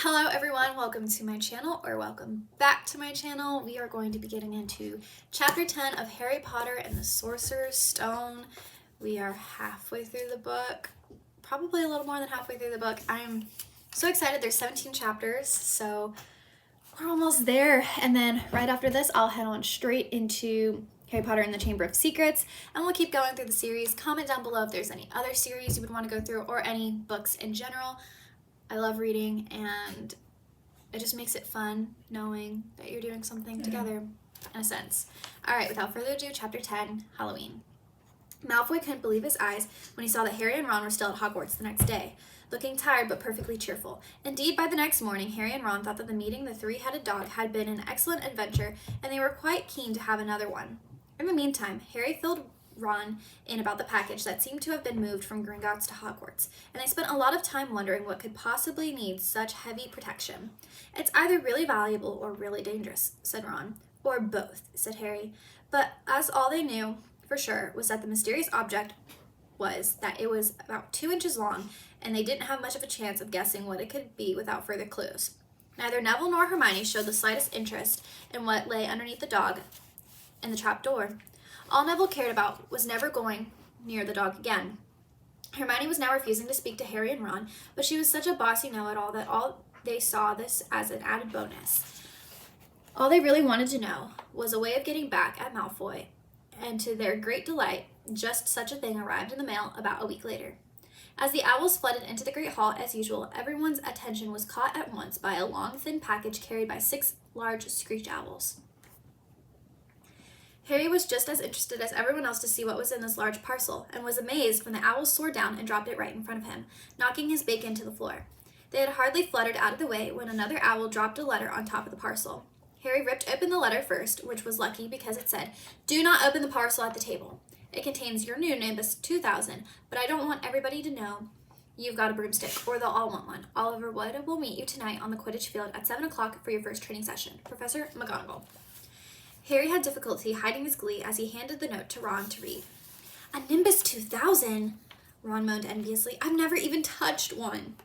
Hello everyone, welcome to my channel, or welcome back to my channel. We are going to be getting into chapter 10 of Harry Potter and the Sorcerer's Stone. We are halfway through the book, probably a little more than halfway through the book. I am so excited. There's 17 chapters, so we're almost there. And then right after this, I'll head on straight into Harry Potter and the Chamber of Secrets, and we'll keep going through the series. Comment down below if there's any other series you would want to go through or any books in general. I love reading, and it just makes it fun knowing that you're doing something together, in a sense. Alright, without further ado, Chapter 10, Halloween. Malfoy couldn't believe his eyes when he saw that Harry and Ron were still at Hogwarts the next day, looking tired but perfectly cheerful. Indeed, by the next morning, Harry and Ron thought that the meeting the three-headed dog had been an excellent adventure, and they were quite keen to have another one. In the meantime, Harry filled Ron in about the package that seemed to have been moved from Gringotts to Hogwarts, and they spent a lot of time wondering what could possibly need such heavy protection. "It's either really valuable or really dangerous," said Ron. "Or both," said Harry. But as all they knew for sure was that the mysterious object was that it was about 2 inches long, and they didn't have much of a chance of guessing what it could be without further clues. Neither Neville nor Hermione showed the slightest interest in what lay underneath the dog and the trap door. All Neville cared about was never going near the dog again. Hermione was now refusing to speak to Harry and Ron, but she was such a bossy know-it-all that all they saw this as an added bonus. All they really wanted to know was a way of getting back at Malfoy, and to their great delight, just such a thing arrived in the mail about a week later. As the owls flooded into the Great Hall as usual, everyone's attention was caught at once by a long, thin package carried by 6 large screech owls. Harry was just as interested as everyone else to see what was in this large parcel, and was amazed when the owls soared down and dropped it right in front of him, knocking his bacon to the floor. They had hardly fluttered out of the way when another owl dropped a letter on top of the parcel. Harry ripped open the letter first, which was lucky because it said, "Do not open the parcel at the table. It contains your new Nimbus 2000, but I don't want everybody to know you've got a broomstick, or they'll all want one. Oliver Wood will meet you tonight on the Quidditch field at 7 o'clock for your first training session. Professor McGonagall." Harry had difficulty hiding his glee as he handed the note to Ron to read. "A Nimbus 2000? Ron moaned enviously. "I've never even touched one."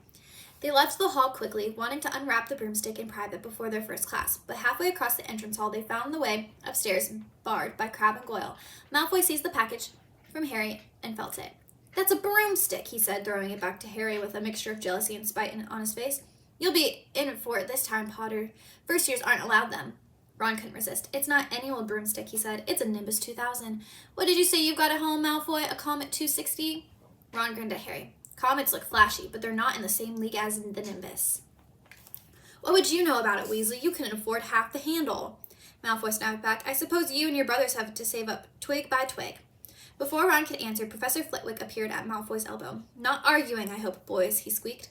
They left the hall quickly, wanting to unwrap the broomstick in private before their first class, but halfway across the entrance hall they found the way upstairs barred by Crabbe and Goyle. Malfoy seized the package from Harry and felt it. "That's a broomstick," he said, throwing it back to Harry with a mixture of jealousy and spite on his face. "You'll be in for it this time, Potter. First years aren't allowed them." Ron couldn't resist. "It's not any old broomstick," he said. "It's a Nimbus 2000. What did you say you've got at home, Malfoy? A Comet 260? Ron grinned at Harry. "Comets look flashy, but they're not in the same league as the Nimbus." "What would you know about it, Weasley? You couldn't afford half the handle." Malfoy snapped back. "I suppose you and your brothers have to save up twig by twig." Before Ron could answer, Professor Flitwick appeared at Malfoy's elbow. "Not arguing, I hope, boys," he squeaked.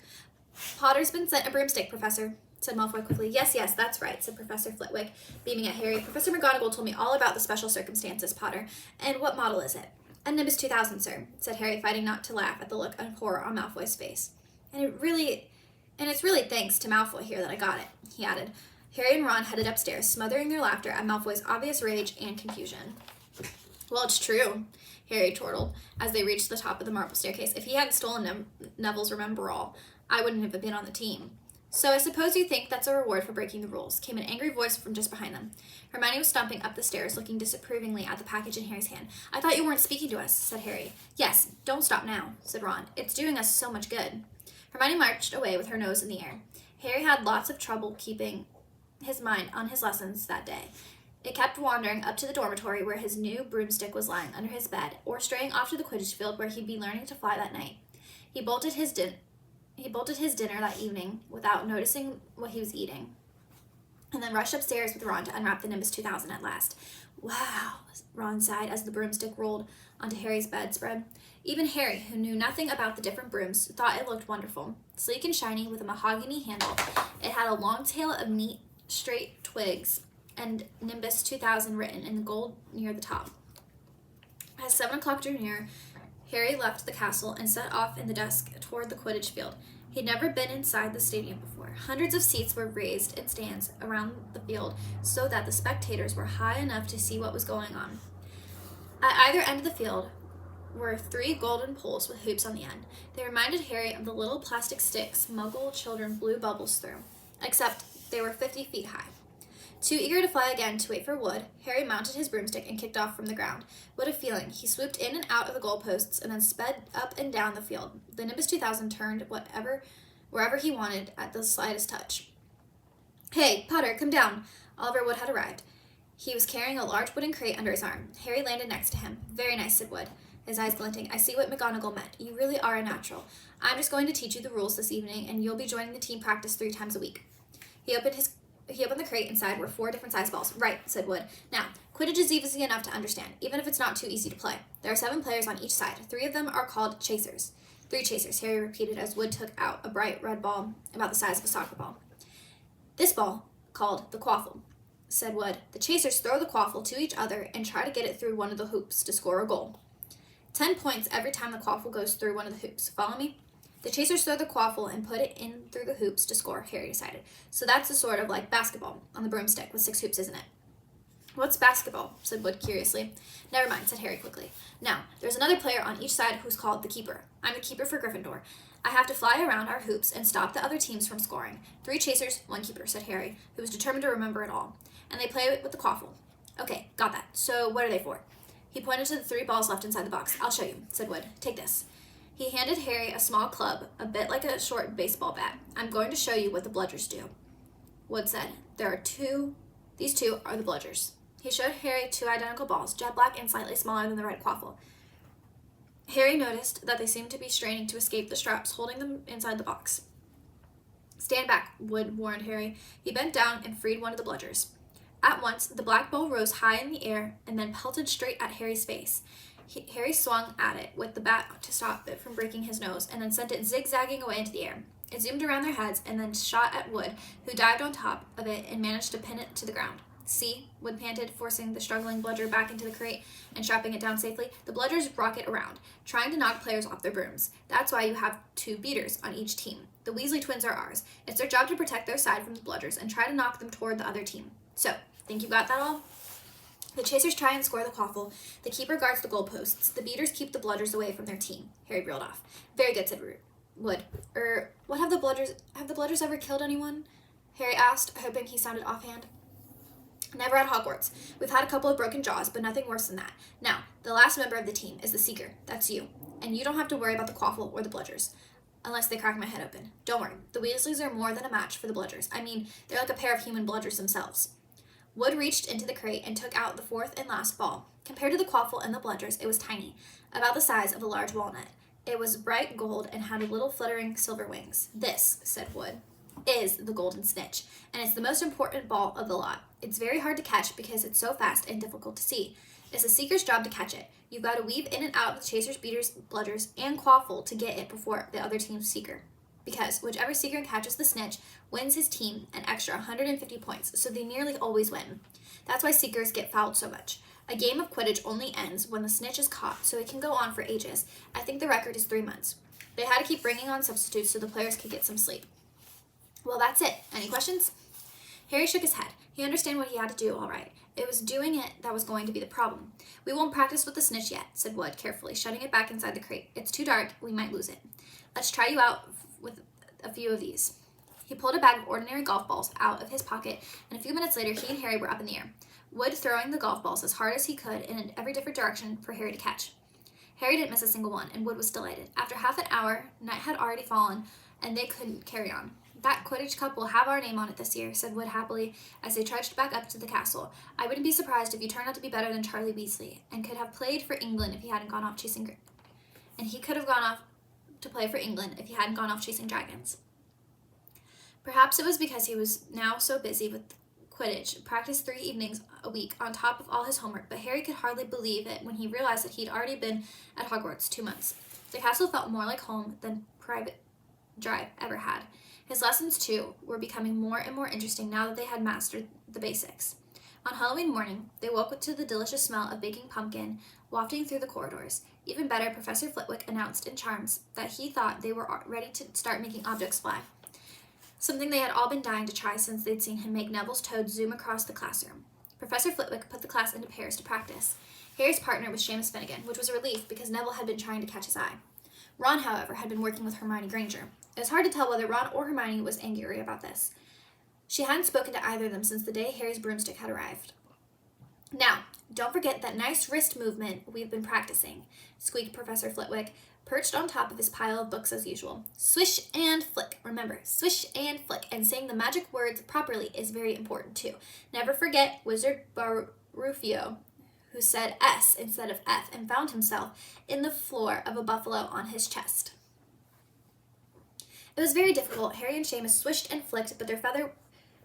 "Potter's been sent a broomstick, Professor," said Malfoy quickly. Yes, that's right," said Professor Flitwick, beaming at Harry. "Professor McGonagall told me all about the special circumstances, Potter. And what model is it?" "A Nimbus 2000, sir," said Harry, fighting not to laugh at the look of horror on Malfoy's face. And it's really thanks to Malfoy here that I got it," he added. Harry and Ron headed upstairs, smothering their laughter at Malfoy's obvious rage and confusion. "Well, it's true," Harry chortled as they reached the top of the marble staircase. "If he hadn't stolen Neville's Remember-All, I wouldn't have been on the team." "So I suppose you think that's a reward for breaking the rules," came an angry voice from just behind them. Hermione was stomping up the stairs, looking disapprovingly at the package in Harry's hand. "I thought you weren't speaking to us," said Harry. "Yes, don't stop now," said Ron. "It's doing us so much good." Hermione marched away with her nose in the air. Harry had lots of trouble keeping his mind on his lessons that day. It kept wandering up to the dormitory where his new broomstick was lying under his bed, or straying off to the Quidditch field where he'd be learning to fly that night. He bolted his dinner that evening without noticing what he was eating, and then rushed upstairs with Ron to unwrap the Nimbus 2000 at last. "Wow," Ron sighed as the broomstick rolled onto Harry's bedspread. Even Harry, who knew nothing about the different brooms, thought it looked wonderful. Sleek and shiny with a mahogany handle, it had a long tail of neat, straight twigs, and Nimbus 2000 written in gold near the top. As 7 o'clock drew near, Harry left the castle and set off in the dusk toward the Quidditch field. He'd never been inside the stadium before. Hundreds of seats were raised in stands around the field so that the spectators were high enough to see what was going on. At either end of the field were 3 golden poles with hoops on the end. They reminded Harry of the little plastic sticks Muggle children blew bubbles through, except they were 50 feet high. Too eager to fly again to wait for Wood, Harry mounted his broomstick and kicked off from the ground. What a feeling! He swooped in and out of the goalposts and then sped up and down the field. The Nimbus 2000 turned wherever he wanted at the slightest touch. Hey, Potter, come down! Oliver Wood had arrived. He was carrying a large wooden crate under his arm. Harry landed next to him. Very nice, said Wood, his eyes glinting. I see what McGonagall meant. You really are a natural. I'm just going to teach you the rules this evening, and you'll be joining the team practice 3 times a week. He opened the crate. Inside were 4 different size balls. Right, said Wood. Now, Quidditch is easy enough to understand, even if it's not too easy to play. There are 7 players on each side. 3 of them are called chasers. 3 chasers, Harry repeated as Wood took out a bright red ball about the size of a soccer ball. This ball, called the quaffle, said Wood. The chasers throw the quaffle to each other and try to get it through one of the hoops to score a goal. 10 points every time the quaffle goes through one of the hoops. Follow me? The chasers throw the quaffle and put it in through the hoops to score, Harry decided. So that's a sort of like basketball on the broomstick with 6 hoops, isn't it? What's basketball? Said Wood curiously. Never mind, said Harry quickly. Now, there's another player on each side who's called the keeper. I'm the keeper for Gryffindor. I have to fly around our hoops and stop the other teams from scoring. 3 chasers, 1 keeper, said Harry, who was determined to remember it all. And they play with the quaffle. Okay, got that. So what are they for? He pointed to the 3 balls left inside the box. I'll show you, said Wood. Take this. He handed Harry a small club, a bit like a short baseball bat. I'm going to show you what the bludgers do. Wood said, These two are the bludgers. He showed Harry 2 identical balls, jet black and slightly smaller than the red quaffle. Harry noticed that they seemed to be straining to escape the straps holding them inside the box. Stand back, Wood warned Harry. He bent down and freed one of the bludgers. At once, the black ball rose high in the air and then pelted straight at Harry's face. Harry swung at it with the bat to stop it from breaking his nose, and then sent it zigzagging away into the air. It zoomed around their heads and then shot at Wood, who dived on top of it and managed to pin it to the ground. See, Wood panted, forcing the struggling bludger back into the crate and strapping it down safely. The bludgers rocket around, trying to knock players off their brooms. That's why you have 2 beaters on each team. The Weasley twins are ours. It's their job to protect their side from the bludgers and try to knock them toward the other team. So, think you got that all? The chasers try and score the quaffle. The keeper guards the goalposts. The beaters keep the bludgers away from their team. Harry reeled off. Very good, said Wood. What have the bludgers ever killed anyone? Harry asked, hoping he sounded offhand. Never at Hogwarts. We've had a couple of broken jaws, but nothing worse than that. Now, the last member of the team is the Seeker. That's you. And you don't have to worry about the quaffle or the bludgers. Unless they crack my head open. Don't worry. The Weasleys are more than a match for the bludgers. I mean, they're like a pair of human bludgers themselves. Wood reached into the crate and took out the 4th and last ball. Compared to the quaffle and the bludgers, it was tiny, about the size of a large walnut. It was bright gold and had little fluttering silver wings. This, said Wood, is the golden snitch, and it's the most important ball of the lot. It's very hard to catch because it's so fast and difficult to see. It's the Seeker's job to catch it. You've got to weave in and out of the chasers, beaters, bludgers, and quaffle to get it before the other team's Seeker. Because whichever Seeker catches the snitch wins his team an extra 150 points, so they nearly always win. That's why Seekers get fouled so much. A game of Quidditch only ends when the snitch is caught, so it can go on for ages. I think the record is 3 months. They had to keep bringing on substitutes so the players could get some sleep. Well, that's it. Any questions? Harry shook his head. He understood what he had to do, all right. It was doing it that was going to be the problem. We won't practice with the snitch yet, said Wood carefully, shutting it back inside the crate. It's too dark. We might lose it. Let's try you out with a few of these. He pulled a bag of ordinary golf balls out of his pocket, and a few minutes later he and Harry were up in the air, Wood throwing the golf balls as hard as he could in every different direction for Harry to catch. Harry didn't miss a single one, and Wood was delighted. After half an hour, night had already fallen, and they couldn't carry on. That Quidditch Cup will have our name on it this year, said Wood happily as they trudged back up to the castle. I wouldn't be surprised if you turned out to be better than Charlie Weasley, and could have played for England if he hadn't gone off chasing dragons. Perhaps it was because he was now so busy with Quidditch, practiced 3 evenings a week on top of all his homework, but Harry could hardly believe it when he realized that he'd already been at Hogwarts 2 months. The castle felt more like home than Private Drive ever had. His lessons, too, were becoming more and more interesting now that they had mastered the basics. On Halloween morning, they woke to the delicious smell of baking pumpkin wafting through the corridors. Even better, Professor Flitwick announced in charms that he thought they were ready to start making objects fly, something they had all been dying to try since they'd seen him make Neville's toad zoom across the classroom. Professor Flitwick put the class into pairs to practice. Harry's partner was Seamus Finnegan, which was a relief because Neville had been trying to catch his eye. Ron, however, had been working with Hermione Granger. It was hard to tell whether Ron or Hermione was angry about this. She hadn't spoken to either of them since the day Harry's broomstick had arrived. "Now, don't forget that nice wrist movement we've been practicing," squeaked Professor Flitwick, perched on top of his pile of books as usual. "Swish and flick. Remember, swish and flick. And saying the magic words properly is very important, too. Never forget Wizard Barufio, who said S instead of F and found himself in the floor of a buffalo on his chest." It was very difficult. Harry and Seamus swished and flicked, but their feather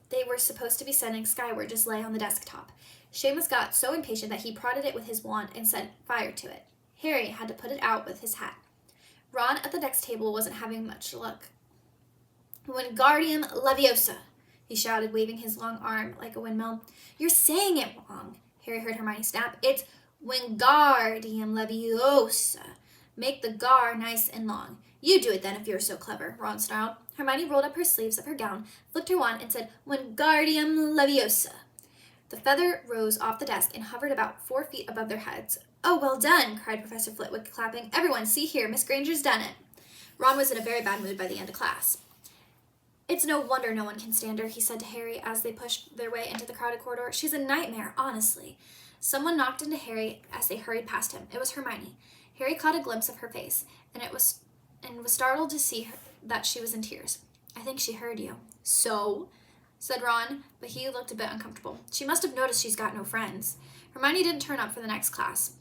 they were supposed to be sending skyward just lay on the desktop. Seamus got so impatient that he prodded it with his wand and set fire to it. Harry had to put it out with his hat. Ron at the next table wasn't having much luck. "Wingardium Leviosa," he shouted, waving his long arm like a windmill. "You're saying it wrong," Harry heard Hermione snap. "It's Wingardium Leviosa. Make the gar nice and long." "You do it then if you're so clever," Ron snarled. Hermione rolled up her sleeves of her gown, flicked her wand, and said, "Wingardium Leviosa." The feather rose off the desk and hovered about 4 feet above their heads. "Oh, well done," cried Professor Flitwick, clapping. "Everyone, see here, Miss Granger's done it." Ron was in a very bad mood by the end of class. "It's no wonder no one can stand her," he said to Harry as they pushed their way into the crowded corridor. "She's a nightmare, honestly." Someone knocked into Harry as they hurried past him. It was Hermione. Harry caught a glimpse of her face, and was startled to see that she was in tears. "I think she heard you." "So?" said Ron, but he looked a bit uncomfortable. "She must have noticed she's got no friends." Hermione didn't turn up for the next class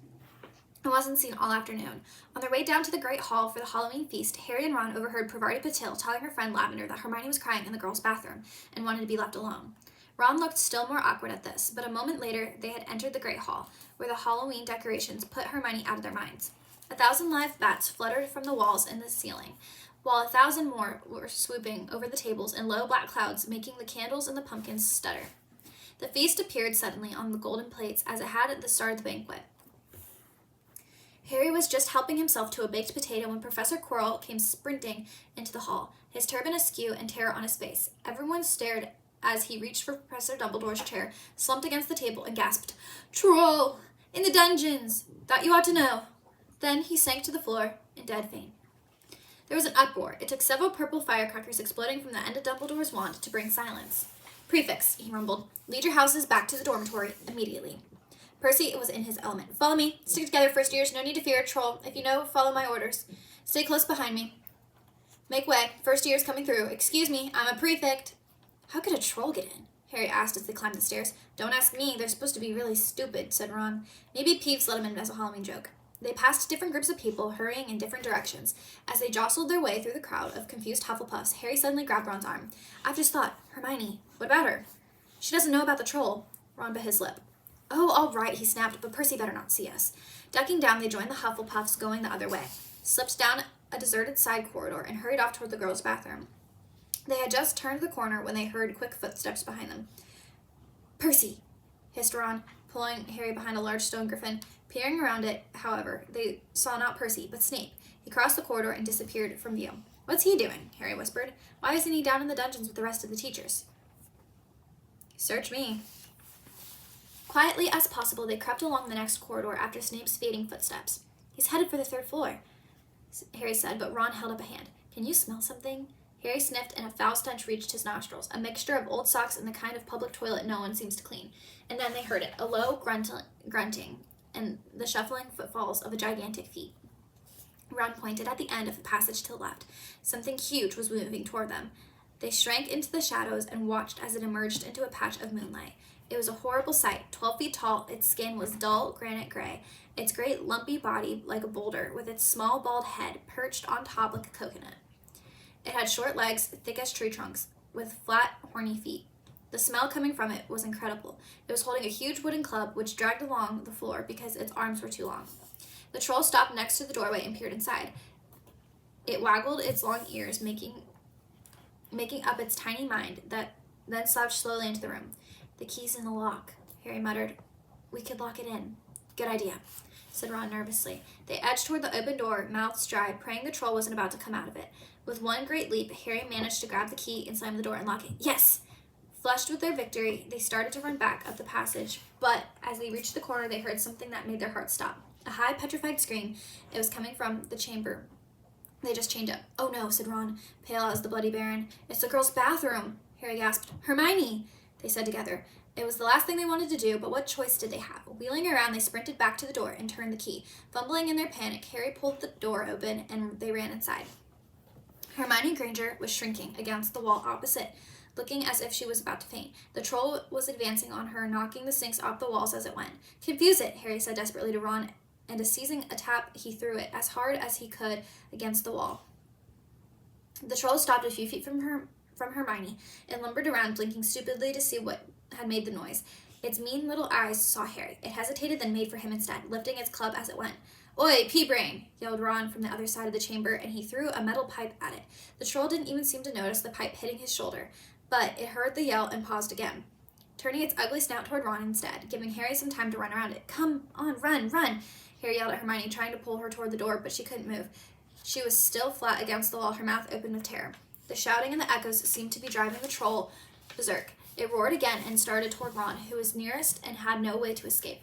and wasn't seen all afternoon. On their way down to the Great Hall for the Halloween feast, Harry and Ron overheard Parvati Patil telling her friend Lavender that Hermione was crying in the girls' bathroom and wanted to be left alone. Ron looked still more awkward at this, but a moment later they had entered the Great Hall, where the Halloween decorations put Hermione out of their minds. 1,000 live bats fluttered from the walls and the ceiling, while 1,000 more were swooping over the tables in low black clouds, making the candles and the pumpkins stutter. The feast appeared suddenly on the golden plates as it had at the start of the banquet. Harry was just helping himself to a baked potato when Professor Quirrell came sprinting into the hall, his turban askew and terror on his face. Everyone stared as he reached for Professor Dumbledore's chair, slumped against the table, and gasped, "Troll! In the dungeons! Thought you ought to know!" Then he sank to the floor in dead faint. There was an uproar. It took several purple firecrackers exploding from the end of Dumbledore's wand to bring silence. "Prefects," he rumbled, "lead your houses back to the dormitory immediately." Percy was in his element. "Follow me. Stick together, first years. No need to fear a troll. If you know, follow my orders. Stay close behind me. Make way. First years coming through. Excuse me, I'm a prefect." "How could a troll get in?" Harry asked as they climbed the stairs. "Don't ask me. They're supposed to be really stupid," said Ron. "Maybe Peeves let him in as a Halloween joke." They passed different groups of people, hurrying in different directions. As they jostled their way through the crowd of confused Hufflepuffs, Harry suddenly grabbed Ron's arm. "I've just thought. Hermione, what about her?" "She doesn't know about the troll." Ron bit his lip. "Oh, all right," he snapped, "but Percy better not see us." Ducking down, they joined the Hufflepuffs going the other way, slipped down a deserted side corridor, and hurried off toward the girls' bathroom. They had just turned the corner when they heard quick footsteps behind them. "Percy!" hissed Ron, pulling Harry behind a large stone griffin. Peering around it, however, they saw not Percy, but Snape. He crossed the corridor and disappeared from view. "What's he doing?" Harry whispered. "Why isn't he down in the dungeons with the rest of the teachers?" "Search me." Quietly as possible, they crept along the next corridor after Snape's fading footsteps. "He's headed for the 3rd floor," Harry said, but Ron held up a hand. "Can you smell something?" Harry sniffed, and a foul stench reached his nostrils, a mixture of old socks and the kind of public toilet no one seems to clean. And then they heard it, a low grunting, and the shuffling footfalls of a gigantic feet. Ron pointed at the end of the passage to the left. Something huge was moving toward them. They shrank into the shadows and watched as it emerged into a patch of moonlight. It was a horrible sight. 12 feet tall, its skin was dull granite gray, its great lumpy body like a boulder, with its small bald head perched on top like a coconut. It had short legs, thick as tree trunks, with flat, horny feet. The smell coming from it was incredible. It was holding a huge wooden club, which dragged along the floor because its arms were too long. The troll stopped next to the doorway and peered inside. It waggled its long ears, making up its tiny mind, that then slouched slowly into the room. "The key's in the lock," Harry muttered. "We could lock it in." "Good idea," said Ron nervously. They edged toward the open door, mouths dry, praying the troll wasn't about to come out of it. With one great leap, Harry managed to grab the key and slam the door and lock it. "Yes!" Flushed with their victory, they started to run back up the passage, but as they reached the corner, they heard something that made their hearts stop. A high, petrified scream. It was coming from the chamber they just chained up. "Oh no," said Ron, pale as the Bloody Baron. "It's the girls' bathroom," Harry gasped. "Hermione," they said together. It was the last thing they wanted to do, but what choice did they have? Wheeling around, they sprinted back to the door and turned the key. Fumbling in their panic, Harry pulled the door open and they ran inside. Hermione Granger was shrinking against the wall opposite, looking as if she was about to faint. The troll was advancing on her, knocking the sinks off the walls as it went. "Confuse it," Harry said desperately to Ron, and seizing a tap, he threw it as hard as he could against the wall. The troll stopped a few feet from Hermione and lumbered around, blinking stupidly to see what had made the noise. Its mean little eyes saw Harry. It hesitated, then made for him instead, lifting its club as it went. "Oi, pea-brain!" yelled Ron from the other side of the chamber, and he threw a metal pipe at it. The troll didn't even seem to notice the pipe hitting his shoulder, but it heard the yell and paused again, turning its ugly snout toward Ron instead, giving Harry some time to run around it. "Come on, run, run!" Harry yelled at Hermione, trying to pull her toward the door, but she couldn't move. She was still flat against the wall, her mouth open with terror. The shouting and the echoes seemed to be driving the troll berserk. It roared again and started toward Ron, who was nearest and had no way to escape.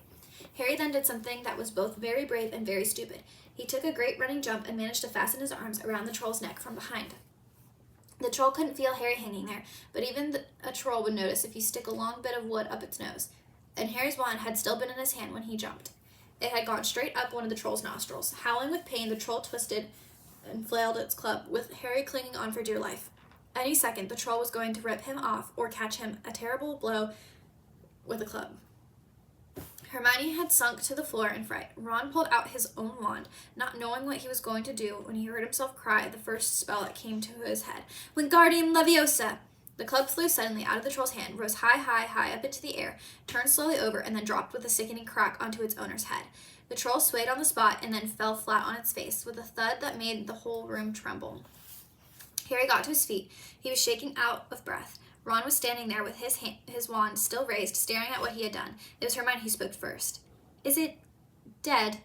Harry then did something that was both very brave and very stupid. He took a great running jump and managed to fasten his arms around the troll's neck from behind. The troll couldn't feel Harry hanging there, but even a troll would notice if you stick a long bit of wood up its nose. And Harry's wand had still been in his hand when he jumped. It had gone straight up one of the troll's nostrils. Howling with pain, the troll twisted and flailed its club, with Harry clinging on for dear life. Any second, the troll was going to rip him off or catch him a terrible blow with a club. Hermione had sunk to the floor in fright. Ron pulled out his own wand, not knowing what he was going to do when he heard himself cry the first spell that came to his head. "Wingardium Leviosa!" The club flew suddenly out of the troll's hand, rose high up into the air, turned slowly over, and then dropped with a sickening crack onto its owner's head. The troll swayed on the spot and then fell flat on its face, with a thud that made the whole room tremble. Harry got to his feet. He was shaking out of breath. Ron was standing there with his wand still raised, staring at what he had done. It was Hermione who spoke first. "Is it dead?"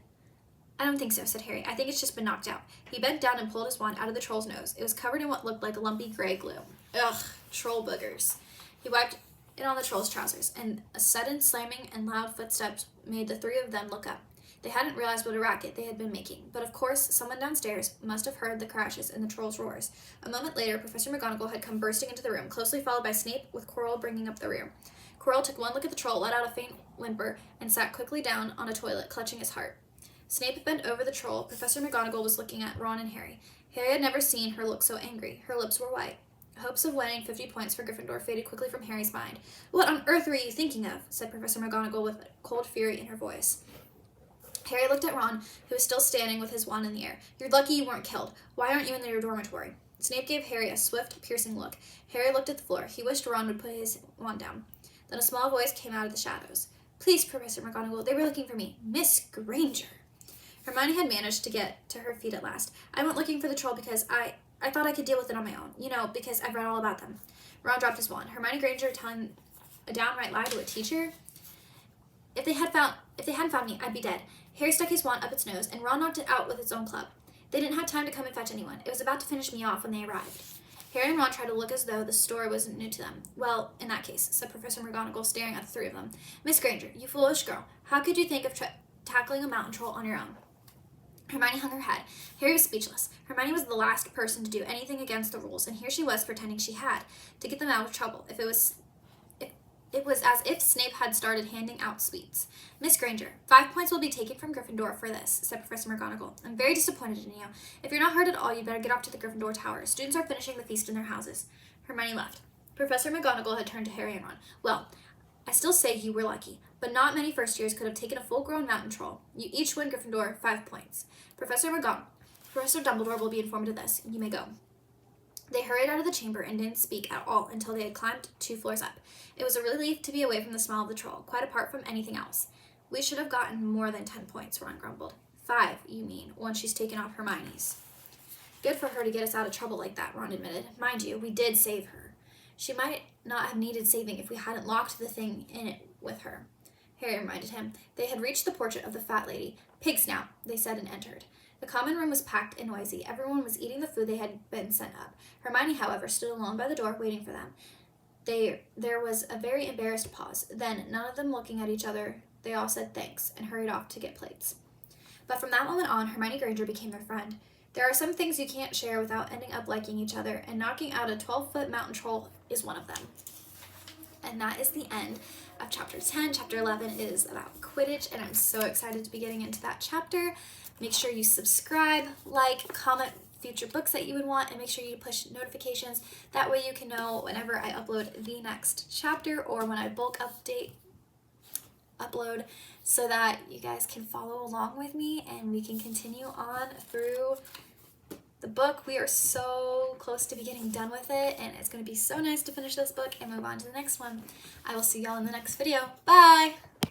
"I don't think so," said Harry. "I think it's just been knocked out." He bent down and pulled his wand out of the troll's nose. It was covered in what looked like lumpy gray glue. Ugh, troll boogers. He wiped it on the troll's trousers, and a sudden slamming and loud footsteps made the three of them look up. They hadn't realized what a racket they had been making, but of course someone downstairs must have heard the crashes and the troll's roars. A moment later, Professor McGonagall had come bursting into the room, closely followed by Snape, with Quirrell bringing up the rear. Quirrell took one look at the troll, let out a faint whimper, and sat quickly down on a toilet, clutching his heart. Snape bent over the troll. Professor McGonagall was looking at Ron and Harry. Harry had never seen her look so angry. Her lips were white. Hopes of winning 50 points for Gryffindor faded quickly from Harry's mind. "What on earth were you thinking of?" said Professor McGonagall with cold fury in her voice. Harry looked at Ron, who was still standing with his wand in the air. "You're lucky you weren't killed. Why aren't you in your dormitory?" Snape gave Harry a swift, piercing look. Harry looked at the floor. He wished Ron would put his wand down. Then a small voice came out of the shadows. "Please, Professor McGonagall, they were looking for me. Miss Granger." Hermione had managed to get to her feet at last. "I went looking for the troll because I thought I could deal with it on my own. You know, because I've read all about them." Ron dropped his wand. Hermione Granger telling a downright lie to a teacher? If they hadn't found me, I'd be dead." Harry stuck his wand up its nose, and Ron knocked it out with its own club. "They didn't have time to come and fetch anyone. It was about to finish me off when they arrived." Harry and Ron tried to look as though the story wasn't new to them. "Well, in that case," said Professor McGonagall, staring at the three of them. "Miss Granger, you foolish girl, how could you think of tackling a mountain troll on your own?" Hermione hung her head. Harry was speechless. Hermione was the last person to do anything against the rules, and here she was pretending she had, to get them out of trouble. It was as if Snape had started handing out sweets. "Miss Granger, 5 points will be taken from Gryffindor for this," said Professor McGonagall. "I'm very disappointed in you. If you're not hurt at all, you'd better get off to the Gryffindor Tower. Students are finishing the feast in their houses." Hermione left. Professor McGonagall had turned to Harry and Ron. "Well, I still say you were lucky, but not many first years could have taken a full-grown mountain troll. You each win Gryffindor 5 points. Professor Dumbledore will be informed of this. You may go." They hurried out of the chamber and didn't speak at all until they had climbed 2 floors up. It was a relief to be away from the smell of the troll, quite apart from anything else. "We should have gotten more than 10 points, Ron grumbled. 5, you mean, once she's taken off Hermione's." "Good for her to get us out of trouble like that," Ron admitted. "Mind you, we did save her. She might not have needed saving if we hadn't locked the thing in it with her," Harry reminded him. They had reached the portrait of the fat lady. "Pig snout," they said, and entered. The common room was packed and noisy. Everyone was eating the food they had been sent up. Hermione, however, stood alone by the door, waiting for them. There was a very embarrassed pause. Then, none of them looking at each other, they all said thanks and hurried off to get plates. But from that moment on, Hermione Granger became their friend. There are some things you can't share without ending up liking each other, and knocking out a 12-foot mountain troll is one of them. And that is the end of chapter 10. Chapter 11 is about Quidditch, and I'm so excited to be getting into that chapter. Make sure you subscribe, like, comment future books that you would want, and make sure you push notifications. That way you can know whenever I upload the next chapter or when I bulk upload, so that you guys can follow along with me and we can continue on through the book. We are so close to be getting done with it, and it's going to be so nice to finish this book and move on to the next one. I will see y'all in the next video. Bye!